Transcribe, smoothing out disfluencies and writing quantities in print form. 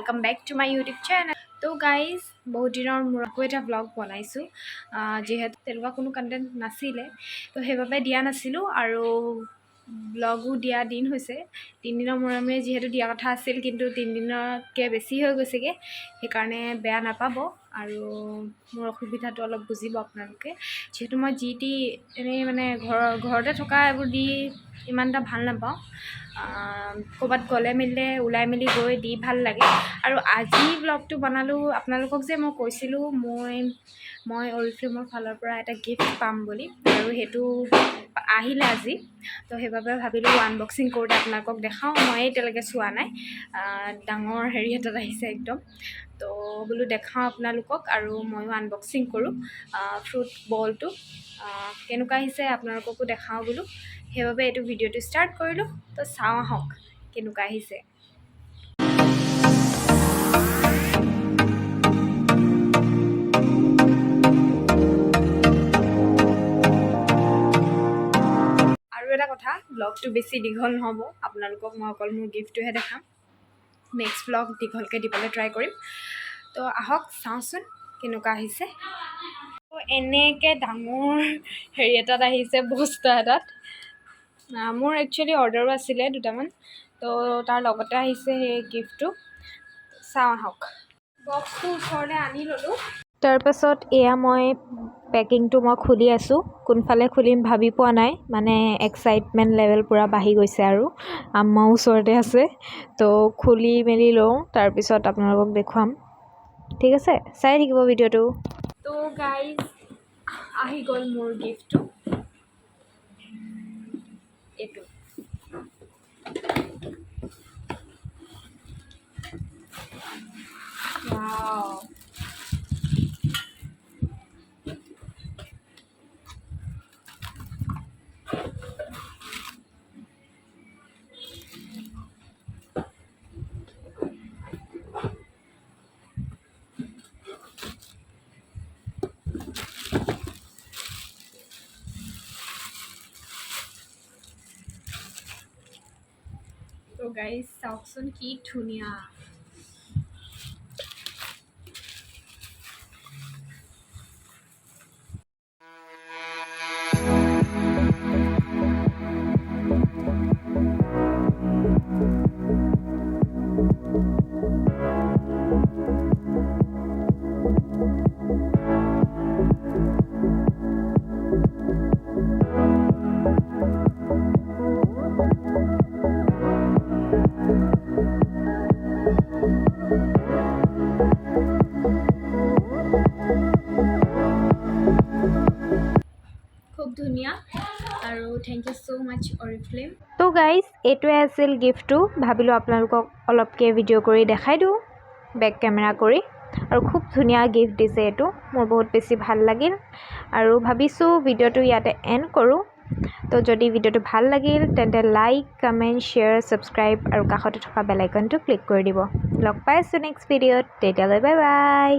welcome back to my YouTube channel. তো guys বহুত দিনৰ মূৰত আকৌ এটা ব্লগ বনাইছোঁ যিহেতু তেনেকুৱা কোনো কণ্টেণ্ট নাছিলে তো সেইবাবে দিয়া নাছিলোঁ আৰু ব্লগো দিয়া দিন হৈছে 3 দিনৰ মূৰে যিহেতু দিয়া কথা আছিল কিন্তু 3 দিনতকৈ বেছি হৈ গৈছেগৈ সেইকাৰণে বেয়া নাপাব আৰু মোৰ অসুবিধাটো অলপ বুজিব আপোনালোকে যিহেতু মই জি এনেই মানে ঘৰতে থকা এইবোৰ দি ইমান এটা ভাল নাপাওঁ ক'ৰবাত গ'লে মেলিলে ওলাই মেলি গৈ দি ভাল লাগে আৰু আজি ব্লগটো বনালোঁ আপোনালোকক যে মই কৈছিলোঁ মই অৰিফ্লেমৰ ফালৰ পৰা এটা গিফ্ট পাম বুলি আৰু সেইটো আহিলে আজি তো সেইবাবে ভাবিলোঁ আনবক্সিং কৰোঁতে আপোনালোকক দেখাওঁ মই এতিয়ালৈকে চোৱা নাই ডাঙৰ হেৰি এটাত আহিছে একদম তো বোলো দেখাওঁ আপোনালোকক আৰু ময়ো আনবক্সিং কৰোঁ ফ্ৰুট বলটো কেনেকুৱা আহিছে আপোনালোককো দেখাওঁ বোলো সেইবাবে এইটো ভিডিঅ'টো ষ্টাৰ্ট কৰিলোঁ তো চাওঁ আহক কেনেকুৱা আহিছে আৰু এটা কথা ব্লগটো বেছি দীঘল নহ'ব আপোনালোকক মই অকল মোৰ গিফ্টটোহে দেখাম নেক্সট ব্লগ দীঘলকৈ দিবলৈ ট্ৰাই কৰিম তো আহক চাওঁচোন কেনেকুৱা আহিছে তো এনেকৈ ডাঙৰ হেৰি এটাত আহিছে বস্তা এটাত মোৰ একচুৱেলি অৰ্ডাৰো আছিলে দুটামান তো তাৰ লগতে আহিছে সেই গিফ্টটো চাওঁ আহক বক্সটো ওচৰলৈ আনি ল'লোঁ তাৰপাছত এয়া মই পেকিংটো মই খুলি আছোঁ কোনফালে খুলিম ভাবি পোৱা নাই মানে এক্সাইটমেণ্ট লেভেল পূৰা বাঢ়ি গৈছে আৰু আম্মা ওচৰতে আছে তো খুলি মেলি লওঁ তাৰপিছত আপোনালোকক দেখুৱাম ঠিক আছে চাই থাকিব ভিডিঅ'টো তো গাইজ আহি গ'ল মোৰ গিফ্টটো এইটো Wow. So guys, চাওকচোন কি ধুনীয়া খুব ধুনীয়া আৰু থেংক ইউ সো মাচ অৰিফ্লেম তো গাইজ এইটোৱে আছিল গিফ্টটো ভাবিলোঁ আপোনালোকক অলপকৈ ভিডিঅ' কৰি দেখাই দিওঁ বেক কেমেৰা কৰি আৰু খুব ধুনীয়া গিফ্ট দিছে এইটো মোৰ বহুত বেছি ভাল লাগিল আৰু ভাবিছোঁ ভিডিঅ'টো ইয়াতে এণ্ড কৰোঁ তো যদি ভিডিঅ'টো ভাল লাগিল তেন্তে লাইক কমেণ্ট শ্বেয়াৰ ছাবস্ক্ৰাইব আৰু কাষতে থকা বেল আইকনটো ক্লিক কৰি দিব লগ পাই আছোঁ নেক্সট ভিডিঅ'ত তেতিয়ালৈ বাই বাই